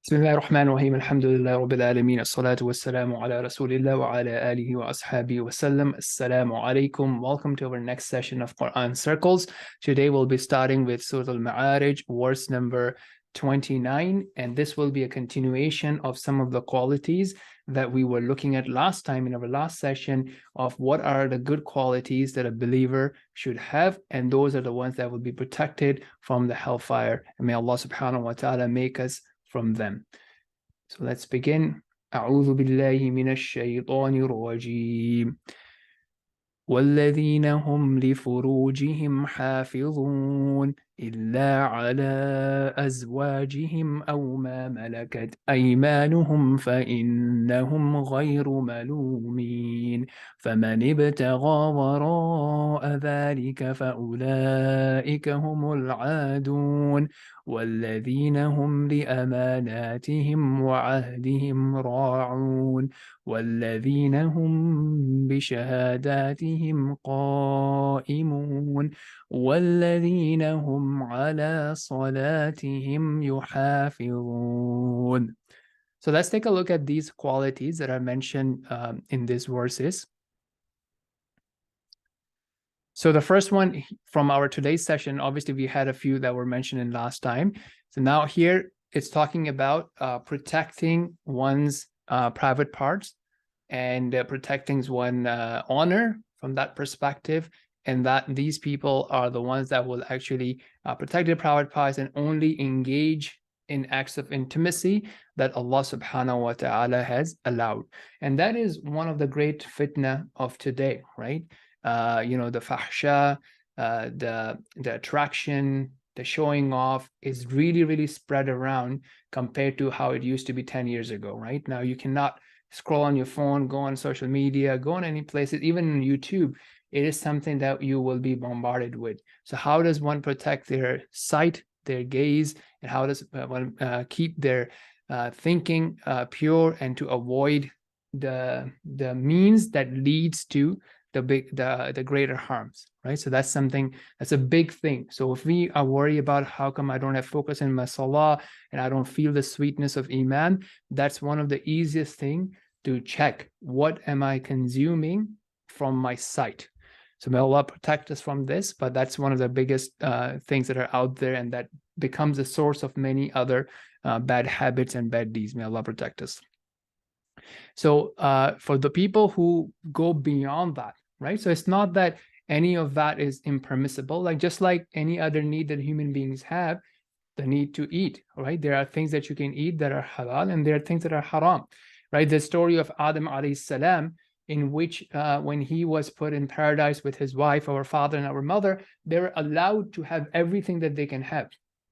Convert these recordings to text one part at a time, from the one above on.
بسم الله الرحمن الرحيم الحمد لله رب العالمين الصلاة والسلام على رسول الله وعلى آله وأصحابه وسلم. Assalamu alaikum. Welcome to our next session of Quran Circles. Today we'll be starting with Surah AlMa'arij, verse number 29, and this will be a continuation of some of the qualities that we were looking at last time in our last session of what are the good qualities that a believer should have, and those are the ones that will be protected from the hellfire. And may Allah subhanahu wa ta'ala make us from them. So let's begin. أعوذ بالله من الشيطان الرجيم والذين هم لفروجهم حافظون إلا على أزواجهم أو ما ملكت أيمانهم فإنهم غير ملومين فمن ابتغى وراء ذلك فأولئك هم العادون والذين هم لأماناتهم وعهدهم راعون والذين هم بشهاداتهم قائمون والذين هم على صلاتهم يحافظون. So let's take a look at these qualities that are mentioned in these verses. So the first one from our today's session, obviously we had a few that were mentioned in last time. So now here it's talking about protecting one's private parts and protecting one's honor from that perspective, and that these people are the ones that will actually protect their private parts and only engage in acts of intimacy that Allah subhanahu wa ta'ala has allowed. And that is one of the great fitna of today, right? The fahsha, the attraction, the showing off is really spread around compared to how it used to be 10 years ago, right? Now you cannot scroll on your phone, go on social media, go on any places, even on YouTube. It is something that you will be bombarded with. So how does one protect their sight, their gaze, and how does one keep their thinking pure and to avoid the means that leads to the greater harms, right? So that's something that's a big thing. So if we are worried about how come I don't have focus in my salah and I don't feel the sweetness of iman, that's one of the easiest thing to check. What am I consuming from my sight? So may Allah protect us from this, but that's one of the biggest things that are out there, and that becomes the source of many other bad habits and bad deeds. May Allah protect us. So for the people who go beyond that, right? So it's not that any of that is impermissible, like just like any other need that human beings have, the need to eat, right? There are things that you can eat that are halal, and there are things that are haram, right? The story of Adam alayhi salam, in which when he was put in paradise with his wife, our father and our mother, they were allowed to have everything that they can have,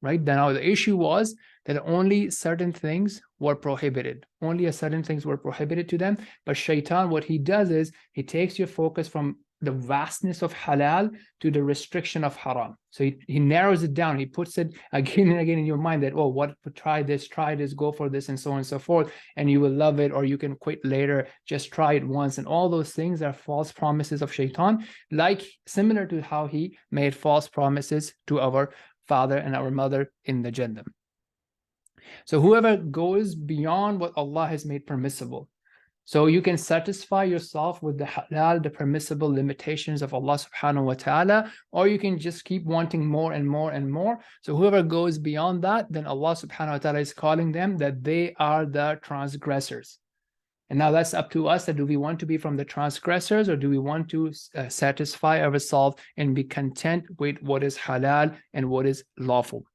right? Now the issue was that only certain things were prohibited. Only certain things were prohibited to them. But shaitan, what he does is he takes your focus from the vastness of halal to the restriction of haram. So he narrows it down. He puts it again and again in your mind that, oh, try this, go for this, and so on and so forth, and you will love it, or you can quit later, just try it once. And all those things are false promises of shaitan, like similar to how he made false promises to our father and our mother in the Jannah. So whoever goes beyond what Allah has made permissible, so you can satisfy yourself with the halal, the permissible limitations of Allah subhanahu wa ta'ala, or you can just keep wanting more and more and more. So whoever goes beyond that, then Allah subhanahu wa ta'ala is calling them that they are the transgressors. And now that's up to us, that do we want to be from the transgressors, or do we want to satisfy ourselves and be content with what is halal and what is lawful?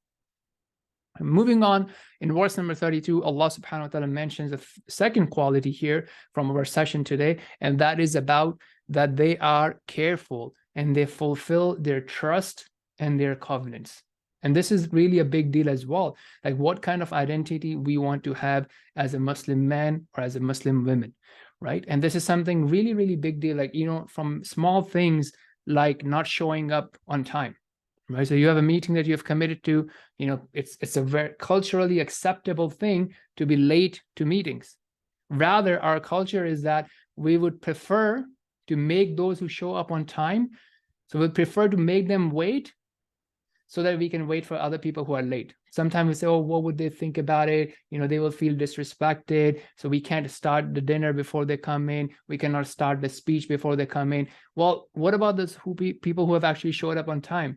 Moving on, in verse number 32, Allah subhanahu wa ta'ala mentions a second quality here from our session today, and that is about that they are careful and they fulfill their trust and their covenants. And this is really a big deal as well, like what kind of identity we want to have as a Muslim man or as a Muslim woman, right? And this is something really big deal, like, from small things like not showing up on time. Right? So you have a meeting that you have committed to, it's a very culturally acceptable thing to be late to meetings. Rather, our culture is that we would prefer to make those who show up on time, so we prefer to make them wait so that we can wait for other people who are late. Sometimes we say, oh, what would they think about it? They will feel disrespected. So we can't start the dinner before they come in. We cannot start the speech before they come in. Well, what about those people who have actually showed up on time?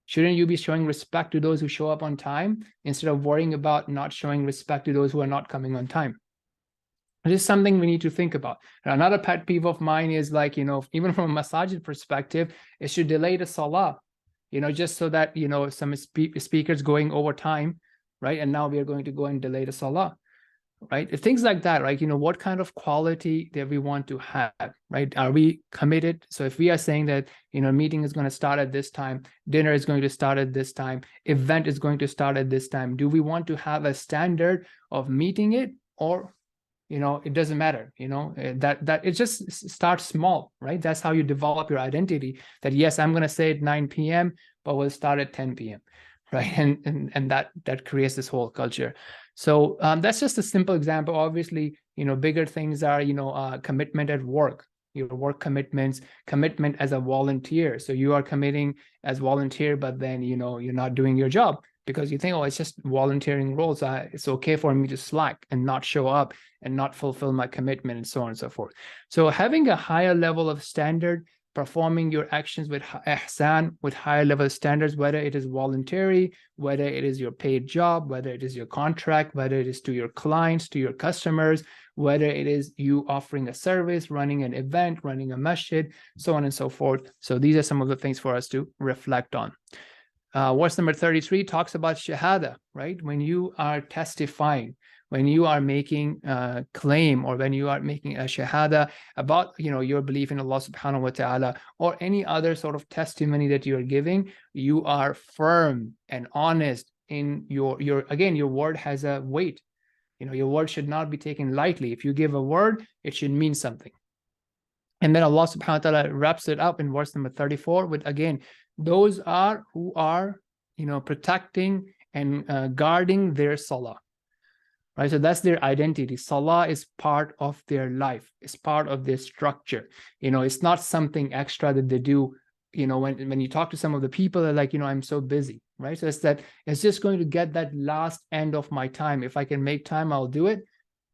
Shouldn't you be showing respect to those who show up on time instead of worrying about not showing respect to those who are not coming on time? It is something we need to think about. And another pet peeve of mine is like, even from a masajid perspective, it should delay the salah, just so that, some speakers going over time, right? And now we are going to go and delay the salah, right? Things like that, right? What kind of quality that we want to have, right? Are we committed? So if we are saying that, meeting is going to start at this time, dinner is going to start at this time, event is going to start at this time, do we want to have a standard of meeting it, or it doesn't matter, that it just starts small, right? That's how you develop your identity, that yes, I'm going to say at 9 p.m., but we'll start at 10 p.m., right? And that creates this whole culture. So that's just a simple example. Obviously, bigger things are, commitment at work, your work commitments, commitment as a volunteer. So you are committing as volunteer, but then, you're not doing your job because you think, oh, it's just volunteering roles. It's okay for me to slack and not show up and not fulfill my commitment, and so on and so forth. So having a higher level of standard, performing your actions with ihsan, with higher level standards, whether it is voluntary, whether it is your paid job, whether it is your contract, whether it is to your clients, to your customers, whether it is you offering a service, running an event, running a masjid, so on and so forth. So these are some of the things for us to reflect on. Verse number 33 talks about shahada, right? When you are testifying, when you are making a claim, or when you are making a shahada about, your belief in Allah subhanahu wa ta'ala, or any other sort of testimony that you are giving, you are firm and honest in your word has a weight. Your word should not be taken lightly. If you give a word, it should mean something. And then Allah subhanahu wa ta'ala wraps it up in verse number 34 with, again, those are who are, protecting and guarding their salah, right? So that's their identity. Salah is part of their life. It's part of their structure. It's not something extra that they do. When you talk to some of the people, they're like, I'm so busy, right? So it's just going to get that last end of my time. If I can make time, I'll do it,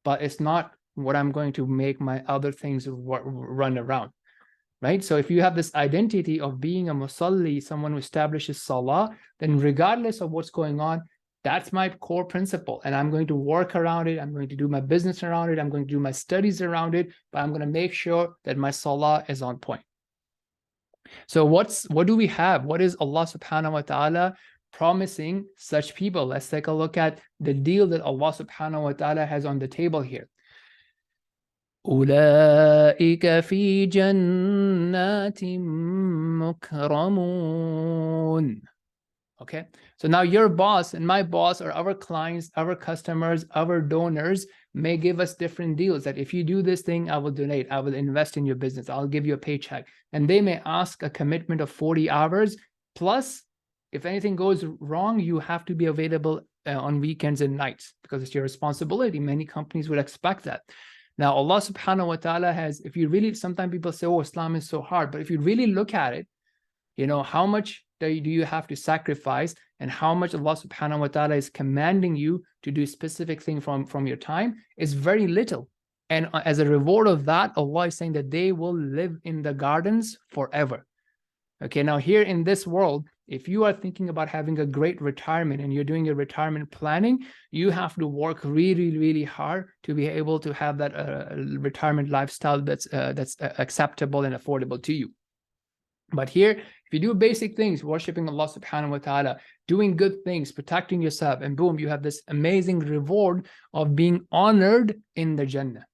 but it's not what I'm going to make my other things run around. Right? So if you have this identity of being a musalli, someone who establishes salah, then regardless of what's going on, that's my core principle. And I'm going to work around it. I'm going to do my business around it. I'm going to do my studies around it, but I'm going to make sure that my salah is on point. So what do we have? What is Allah subhanahu wa ta'ala promising such people? Let's take a look at the deal that Allah subhanahu wa ta'ala has on the table here. أولئك في جنات مكرمون. Okay, so now your boss and my boss, or our clients, our customers, our donors may give us different deals, that if you do this thing, I will donate, I will invest in your business, I'll give you a paycheck. And they may ask a commitment of 40 hours plus, if anything goes wrong, you have to be available on weekends and nights because it's your responsibility. Many companies would expect that. Now, Allah subhanahu wa ta'ala has, if you really, sometimes people say, oh, Islam is so hard. But if you really look at it, how much do you have to sacrifice, and how much Allah subhanahu wa ta'ala is commanding you to do a specific thing from your time is very little. And as a reward of that, Allah is saying that they will live in the gardens forever. Okay, now here in this world, if you are thinking about having a great retirement and you're doing your retirement planning, you have to work really, really hard to be able to have that retirement lifestyle that's acceptable and affordable to you. But here, if you do basic things, worshiping Allah subhanahu wa ta'ala, doing good things, protecting yourself, and boom, you have this amazing reward of being honored in the Jannah.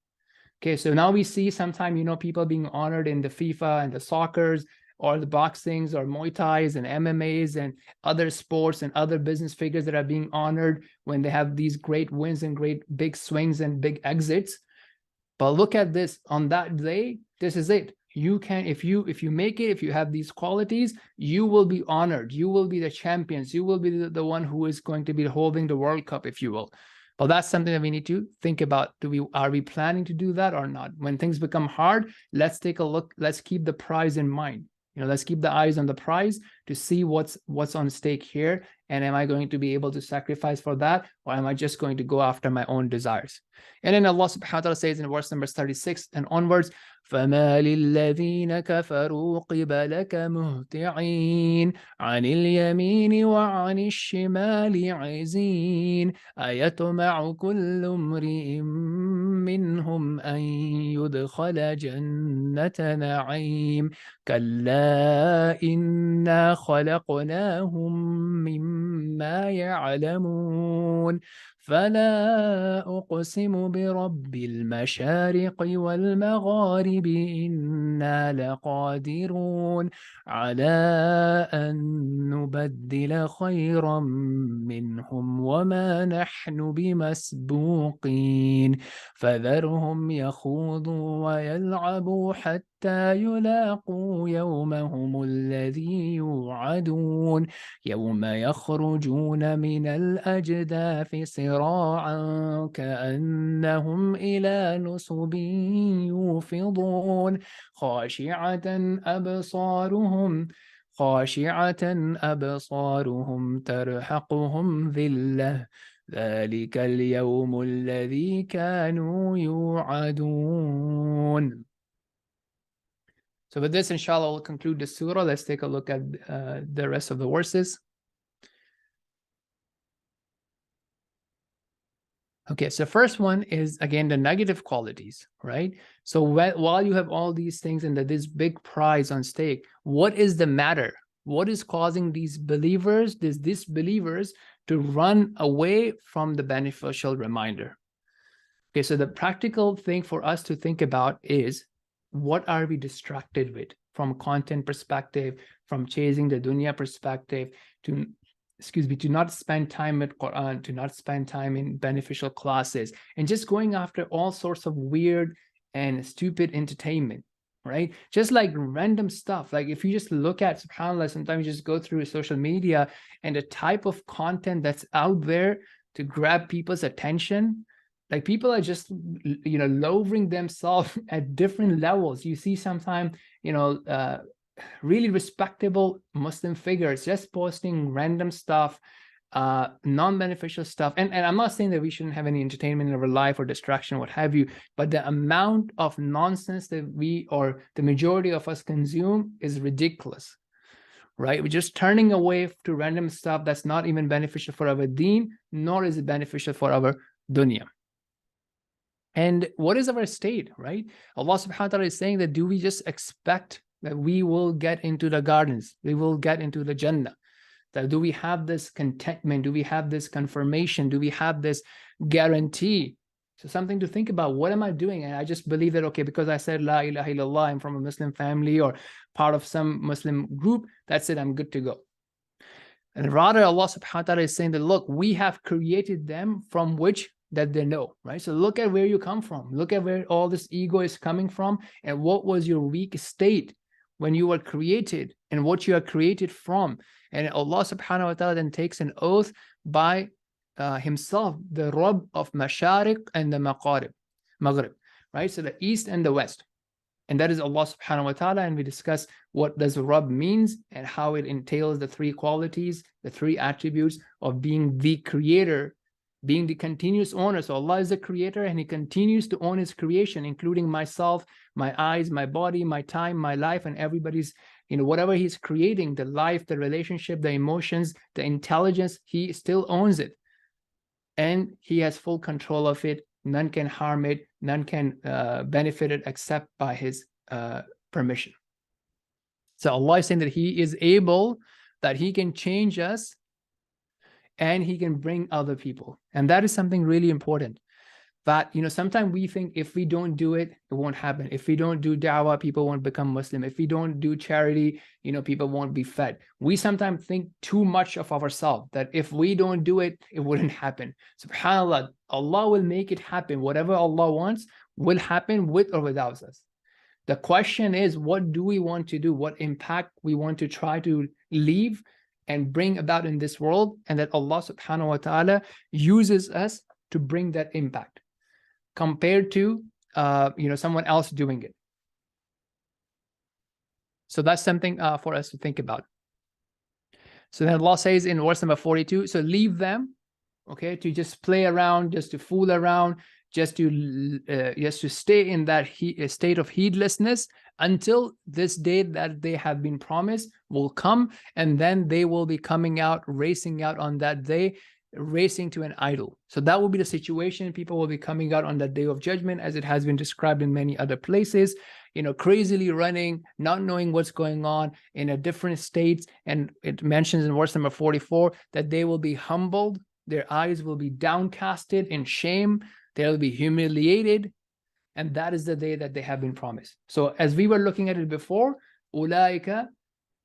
Okay, so now we see sometimes, people being honored in the FIFA and the soccers, or the boxings or Muay Thais and MMAs and other sports and other business figures that are being honored when they have these great wins and great big swings and big exits. But look at this, on that day, this is it. You can, if you make it, if you have these qualities, you will be honored. You will be the champions. You will be the one who is going to be holding the World Cup, if you will. But that's something that we need to think about. Are we planning to do that or not? When things become hard, let's take a look. Let's keep the prize in mind. Let's keep the eyes on the prize to see what's on stake here, and am I going to be able to sacrifice for that, or am I just going to go after my own desires? And then Allah subhanahu wa ta'ala says in verse number 36 and onwards, فَمَا لِلَّذِينَ كَفَرُوا قِبَلَكَ مُهْطِعِينَ عَنِ الْيَمِينِ وَعَنِ الشِّمَالِ عِزِينَ أَيَطْمَعُ كُلُّ امْرِئٍ مِّنْهُمْ أَن يُدْخَلَ جَنَّةَ نَعِيمٍ كَلَّا إِنَّا خَلَقْنَاهُم مِّمَّا يَعْلَمُونَ فلا أقسم برب المشارق والمغارب إنا لقادرون على أن نبدل خيرا منهم وما نحن بمسبوقين فذرهم يخوضوا ويلعبوا حتى يلاقوا يومهم الذي يوعدون يوم يخرجون من الأجداث صراعا كأنهم إلى نصب يوفضون خاشعة أبصارهم ترهقهم ذلة ذلك اليوم الذي كانوا يوعدون. So with this, inshallah, we'll conclude the surah. Let's take a look at the rest of the verses. Okay, so first one is, again, the negative qualities, right? So while you have all these things and this big prize on stake, what is the matter? What is causing these believers, these disbelievers, to run away from the beneficial reminder? Okay, so the practical thing for us to think about is, what are we distracted with from content perspective, from chasing the dunya perspective, to not spend time with Quran, to not spend time in beneficial classes, and just going after all sorts of weird and stupid entertainment, right? Just like random stuff. Like if you just look at, subhanAllah, sometimes you just go through social media and the type of content that's out there to grab people's attention, like people are just, lowering themselves at different levels. You see sometimes, really respectable Muslim figures just posting random stuff, non-beneficial stuff. And I'm not saying that we shouldn't have any entertainment in our life or distraction, what have you, but the amount of nonsense that we, or the majority of us, consume is ridiculous, right? We're just turning away to random stuff that's not even beneficial for our deen, nor is it beneficial for our dunya. And what is our state, right? Allah subhanahu wa ta'ala is saying that, do we just expect that we will get into the gardens, we will get into the Jannah? That do we have this contentment? Do we have this confirmation? Do we have this guarantee? So something to think about. What am I doing? And I just believe that, okay, because I said La ilaha illallah, I'm from a Muslim family or part of some Muslim group, that's it, I'm good to go. And rather, Allah subhanahu wa ta'ala is saying that, look, we have created them from which that they know, right? So look at where you come from. Look at where all this ego is coming from, and what was your weak state when you were created, and what you are created from. And Allah subhanahu wa ta'ala then takes an oath by himself, the Rabb of Mashariq and the Maghrib, right? So the East and the West. And that is Allah subhanahu wa ta'ala. And we discuss what does Rabb means and how it entails the three qualities, the three attributes of being the creator, being the continuous owner. So Allah is the creator, and he continues to own his creation, including myself, my eyes, my body, my time, my life, and everybody's, whatever he's creating, the life, the relationship, the emotions, the intelligence, he still owns it. And he has full control of it. None can harm it. None can benefit it except by his permission. So Allah is saying that he is able, that he can change us, and he can bring other people. And that is something really important. That, sometimes we think if we don't do it, it won't happen. If we don't do da'wah, people won't become Muslim. If we don't do charity, people won't be fed. We sometimes think too much of ourselves, that if we don't do it, it wouldn't happen. SubhanAllah, Allah will make it happen. Whatever Allah wants will happen with or without us. The question is, what do we want to do? What impact we want to try to leave and bring about in this world, and that Allah subhanahu wa ta'ala uses us to bring that impact, compared to someone else doing it. So that's something for us to think about. So then Allah says in verse number 42, so leave them, okay, to just play around, just to fool around, just to stay in that state of heedlessness until this day that they have been promised will come, and then they will be coming out, racing out on that day, racing to an idol. So that will be the situation. People will be coming out on that day of judgment, as it has been described in many other places, you know, crazily running, not knowing what's going on in a different states. And it mentions in verse number 44 that they will be humbled, their eyes will be downcasted in shame, they'll be humiliated, and that is the day that they have been promised. So as we were looking at it before, ulaika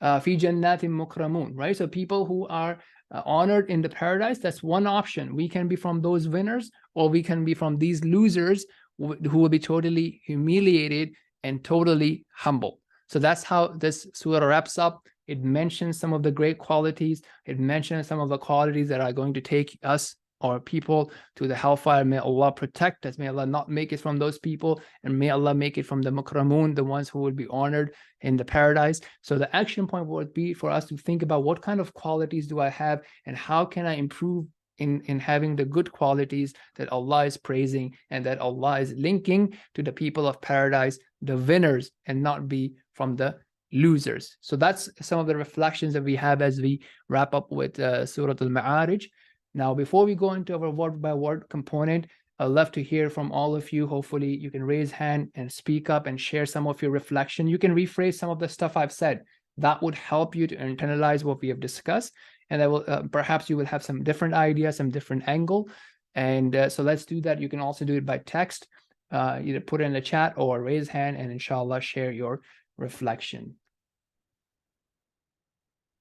fi jannatin mukramun, right? So people who are honored in the paradise, that's one option. We can be from those winners, or we can be from these losers who will be totally humiliated and totally humble. So that's how this surah wraps up. It mentions some of the great qualities. It mentions some of the qualities that are going to take us or people to the hellfire. May Allah protect us. May Allah not make it from those people, and may Allah make it from the mukramun, the ones who will be honored in the paradise. So the action point would be for us to think about what kind of qualities do I have, and how can I improve in having the good qualities that Allah is praising and that Allah is linking to the people of paradise, the winners, and not be from the losers. So that's some of the reflections that we have as we wrap up with Surah AlMa'arij. Now, before we go into our word-by-word component, I'd love to hear from all of you. Hopefully, you can raise hand and speak up and share some of your reflection. You can rephrase some of the stuff I've said. That would help you to internalize what we have discussed. And that will perhaps you will have some different ideas, some different angle. And so let's do that. You can also do it by text, either put it in the chat or raise hand, and inshallah share your reflection.